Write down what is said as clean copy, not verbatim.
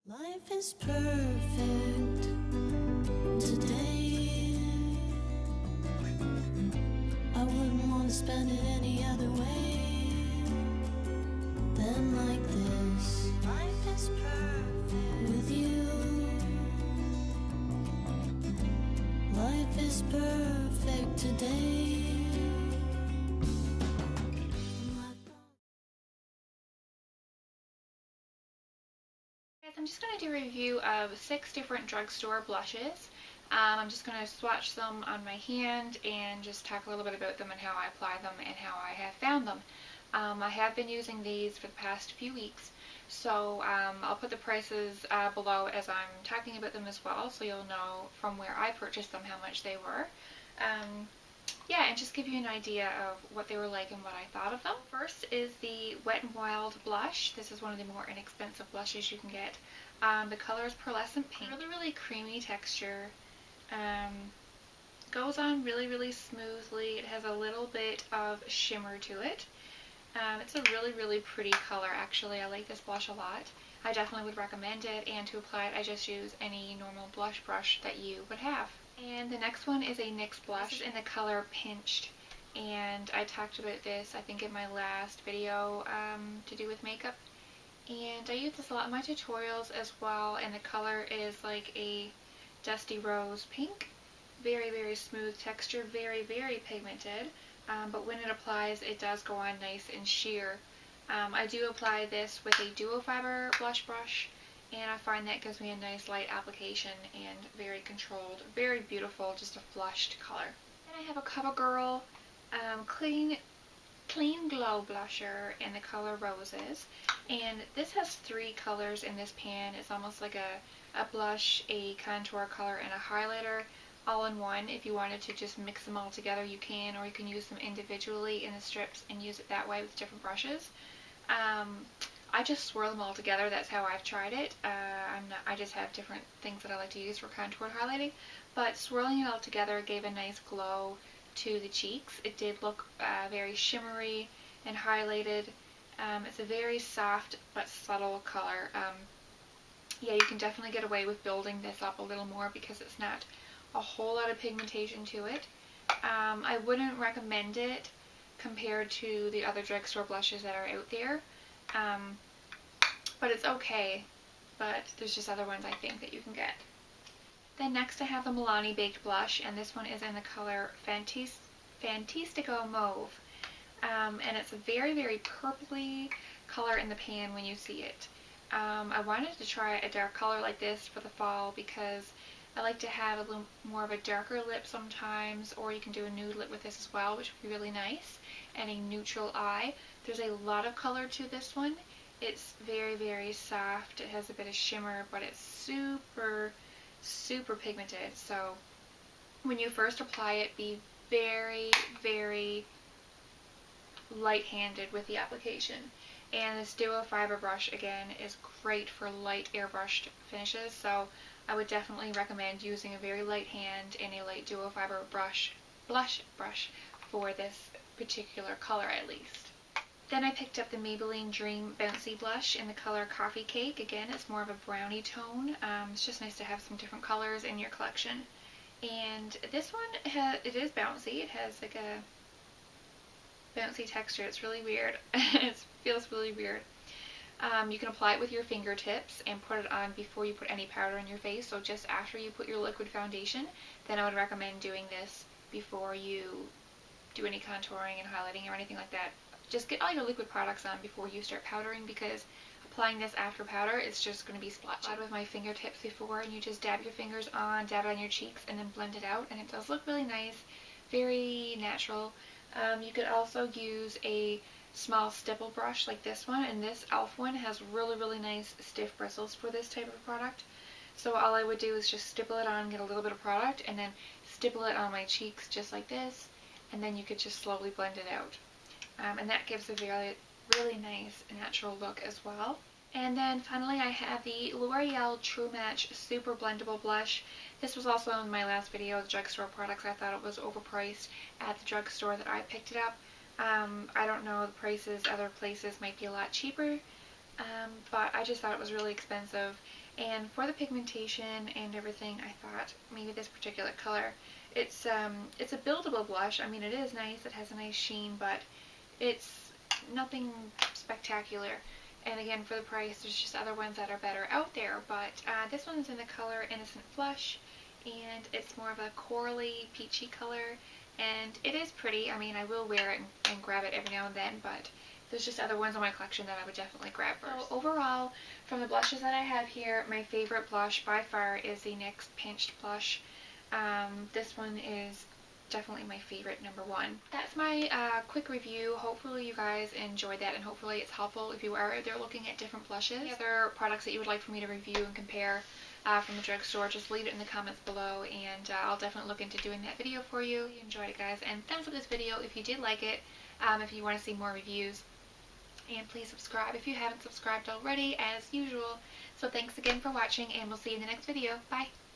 Life is perfect today. I wouldn't want to spend it any other way than like this. Life is perfect with you. Life is perfect today. I'm just going to do a review of 6 different drugstore blushes. I'm just going to swatch them on my hand and just talk a little bit about them and how I apply them and how I have found them. I have been using these for the past few weeks, so I'll put the prices below as I'm talking about them as well, so you'll know from where I purchased them how much they were. Yeah, and just give you an idea of what they were like and what I thought of them. First is the Wet n Wild blush. This is one of the more inexpensive blushes you can get. The color is pearlescent pink. Really creamy texture. Goes on really smoothly. It has a little bit of shimmer to it. It's a really pretty color actually. I like this blush a lot. I definitely would recommend it, and to apply it I just use any normal blush brush that you would have. And the next one is a NYX blush. This is in the color Pinched, and I talked about this I think in my last video to do with makeup, and I use this a lot in my tutorials as well, and the color is like a dusty rose pink. Very smooth texture, very pigmented, but when it applies it does go on nice and sheer. I do apply this with a duo fiber blush brush, and I find that gives me a nice light application and very controlled, very beautiful, just a flushed color. Then I have a CoverGirl clean glow blusher in the color Roses, and this has 3 colors in this pan. It's almost like a blush, a contour color, and a highlighter all in one. If you wanted to just mix them all together you can, or you can use them individually in the strips and use it that way with different brushes. I just swirl them all together. That's how I've tried it. I just have different things that I like to use for contour highlighting, but swirling it all together gave a nice glow to the cheeks. It did look very shimmery and highlighted. It's a very soft but subtle color. Yeah, you can definitely get away with building this up a little more because it's not a whole lot of pigmentation to it. I wouldn't recommend it compared to the other drugstore blushes that are out there. But it's okay, but there's just other ones I think that you can get. Then next I have the Milani Baked Blush, and this one is in the color Fantastico Mauve. And it's a very purpley color in the pan when you see it. I wanted to try a dark color like this for the fall because I like to have a little more of a darker lip sometimes, or you can do a nude lip with this as well, which would be really nice, and a neutral eye. There's a lot of color to this one. It's very soft. It has a bit of shimmer, but it's super pigmented. So when you first apply it, be very light-handed with the application. And this duo fiber brush again is great for light airbrushed finishes, so I would definitely recommend using a very light hand and a light duo fiber blush brush for this particular color at least. Then I picked up the Maybelline Dream Bouncy Blush in the color Coffee Cake. Again, it's more of a brownie tone. It's just nice to have some different colors in your collection. And this one, it is bouncy. It has like a bouncy texture. It's really weird. It feels really weird. You can apply it with your fingertips and put it on before you put any powder on your face. So just after you put your liquid foundation, then I would recommend doing this before you do any contouring and highlighting or anything like that. Just get all your liquid products on before you start powdering, because applying this after powder, it's just going to be splotchy. I applied with my fingertips before, and you just dab your fingers on, dab it on your cheeks, and then blend it out, and it does look really nice, very natural. You could also use a small stipple brush like this one, and this e.l.f. one has really nice stiff bristles for this type of product. So all I would do is just stipple it on, get a little bit of product, and then stipple it on my cheeks just like this, and then you could just slowly blend it out. And that gives a really nice natural look as well. And then finally I have the L'Oreal True Match Super Blendable Blush. This was also in my last video, the drugstore products. I thought it was overpriced at the drugstore that I picked it up. I don't know the prices, other places might be a lot cheaper. but I just thought it was really expensive. And for the pigmentation and everything, I thought maybe this particular color, it's a buildable blush. I mean, it is nice, it has a nice sheen, but it's nothing spectacular. And again, for the price, there's just other ones that are better out there, but this one's in the color Innocent Flush, and it's more of a corally, peachy color, and it is pretty. I mean, I will wear it and grab it every now and then, but there's just other ones in my collection that I would definitely grab first. So overall, from the blushes that I have here, my favorite blush by far is the NYX Pinched Blush. This one is definitely my favorite, #1. That's my quick review. Hopefully you guys enjoyed that, and hopefully it's helpful if you are out there looking at different blushes. Any other products that you would like for me to review and compare from the drugstore, just leave it in the comments below, and I'll definitely look into doing that video for you. If you enjoyed it, guys, and thumbs up this video if you did like it, if you want to see more reviews. And please subscribe if you haven't subscribed already, as usual. So thanks again for watching, and we'll see you in the next video. Bye!